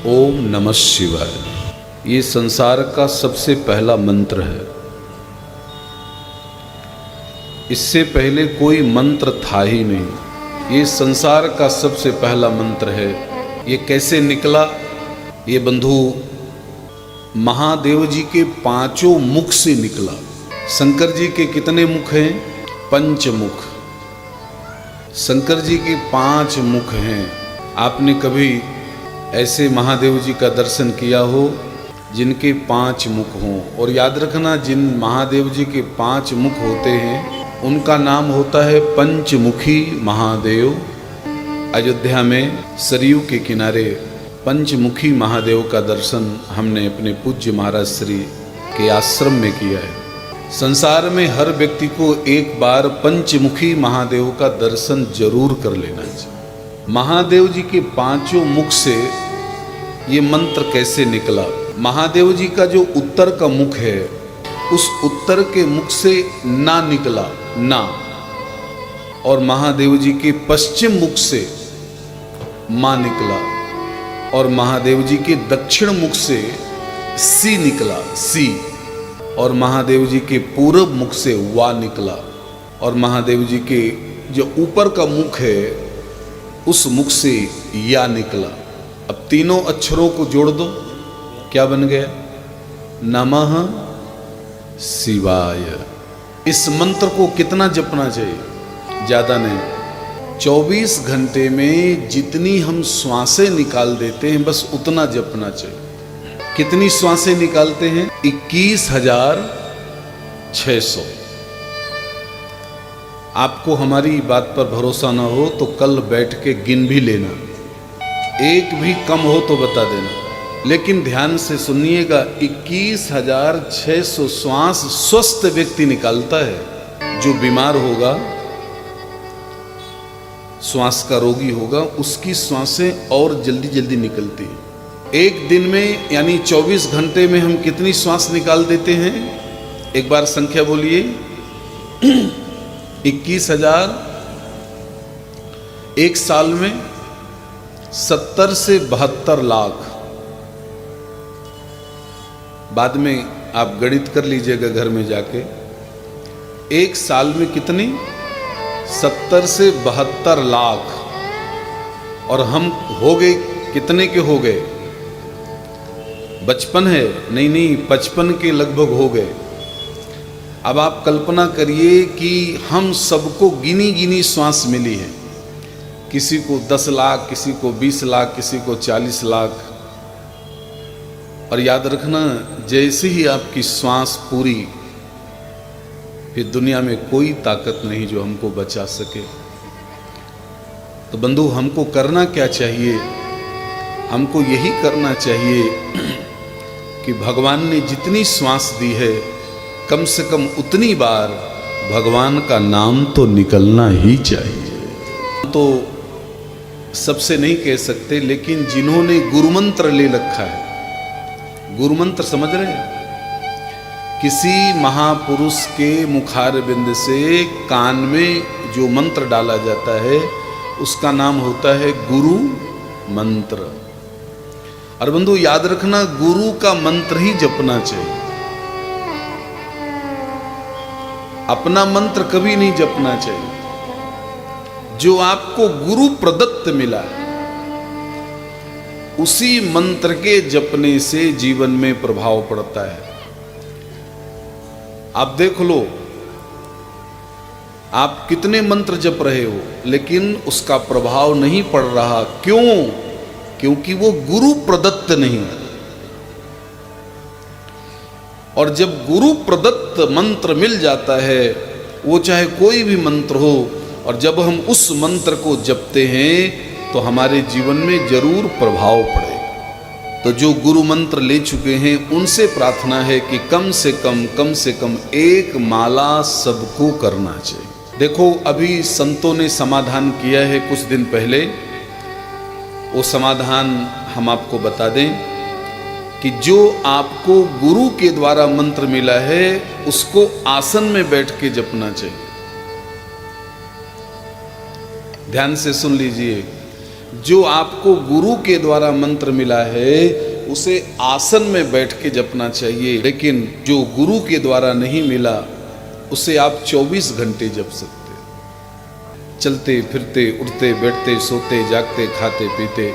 ओम नमः शिवाय। ये संसार का सबसे पहला मंत्र है। इससे पहले कोई मंत्र था ही नहीं। ये संसार का सबसे पहला मंत्र है। ये कैसे निकला? ये बंधु महादेव जी के पांचों मुख से निकला। शंकर जी के कितने मुख हैं? पंचमुख। शंकर जी के 5 मुख हैं। आपने कभी ऐसे महादेव जी का दर्शन किया हो जिनके 5 मुख हों? और याद रखना, जिन महादेव जी के 5 मुख होते हैं उनका नाम होता है पंचमुखी महादेव। अयोध्या में सरयू के किनारे पंचमुखी महादेव का दर्शन हमने अपने पूज्य महाराज श्री के आश्रम में किया है। संसार में हर व्यक्ति को एक बार पंचमुखी महादेव का दर्शन जरूर कर लेना चाहिए। महादेव जी के 5 मुख से ये मंत्र कैसे निकला? महादेव जी का जो उत्तर का मुख है, उस उत्तर के मुख से ना निकला ना, और महादेव जी के पश्चिम मुख से मा निकला, और महादेव जी के दक्षिण मुख से सी निकला सी, और महादेव जी के पूर्व मुख से वा निकला, और महादेव जी के जो ऊपर का मुख है उस मुख से या निकला। अब तीनों अक्षरों को जोड़ दो, क्या बन गया? नमः शिवाय। इस मंत्र को कितना जपना चाहिए? ज्यादा नहीं। 24 घंटे में जितनी हम श्वासें निकाल देते हैं बस उतना जपना चाहिए। कितनी श्वासें निकालते हैं? 21,600। आपको हमारी बात पर भरोसा ना हो तो कल बैठ के गिन भी लेना, एक भी कम हो तो बता देना। लेकिन ध्यान से सुनिएगा, 21,600 श्वास स्वस्थ व्यक्ति निकालता है। जो बीमार होगा, श्वास का रोगी होगा, उसकी श्वासें और जल्दी जल्दी निकलती है। एक दिन में यानी 24 घंटे में हम कितनी श्वास निकाल देते हैं? एक बार संख्या बोलिए। 21,000। एक साल में 70 से 72 लाख। बाद में आप गणित कर लीजिएगा घर में जाके। एक साल में कितनी? 70 से 72 लाख। और हम हो गए कितने के हो गए? 55 है? नहीं, 55 के लगभग हो गए। अब आप कल्पना करिए कि हम सबको गिनी गिनी श्वास मिली है। किसी को 10 लाख, किसी को 20 लाख, किसी को 40 लाख। और याद रखना, जैसे ही आपकी श्वास पूरी, फिर दुनिया में कोई ताकत नहीं जो हमको बचा सके। तो बंधु, हमको करना क्या चाहिए? हमको यही करना चाहिए कि भगवान ने जितनी श्वास दी है, कम से कम उतनी बार भगवान का नाम तो निकलना ही चाहिए। तो सबसे नहीं कह सकते, लेकिन जिन्होंने गुरुमंत्र ले रखा है, गुरुमंत्र समझ रहे हैं? किसी महापुरुष के मुखारबिंद से कान में जो मंत्र डाला जाता है उसका नाम होता है गुरु मंत्र। और बंधु याद रखना, गुरु का मंत्र ही जपना चाहिए। अपना मंत्र कभी नहीं जपना चाहिए। जो आपको गुरु प्रदत्त मिला है उसी मंत्र के जपने से जीवन में प्रभाव पड़ता है। आप देख लो, आप कितने मंत्र जप रहे हो लेकिन उसका प्रभाव नहीं पड़ रहा। क्यों? क्योंकि वो गुरु प्रदत्त नहीं है। और जब गुरु प्रदत्त मंत्र मिल जाता है, वो चाहे कोई भी मंत्र हो, और जब हम उस मंत्र को जपते हैं तो हमारे जीवन में जरूर प्रभाव पड़ेगा। तो जो गुरु मंत्र ले चुके हैं उनसे प्रार्थना है कि कम से कम एक माला सबको करना चाहिए। देखो, अभी संतों ने समाधान किया है कुछ दिन पहले। वो समाधान हम आपको बता दें कि जो आपको गुरु के द्वारा मंत्र मिला है उसको आसन में बैठ के जपना चाहिए। ध्यान से सुन लीजिए। जो आपको गुरु के द्वारा मंत्र मिला है उसे आसन में बैठ के जपना चाहिए, लेकिन जो गुरु के द्वारा नहीं मिला उसे आप 24 घंटे जप सकते, चलते फिरते उठते बैठते सोते जागते खाते पीते।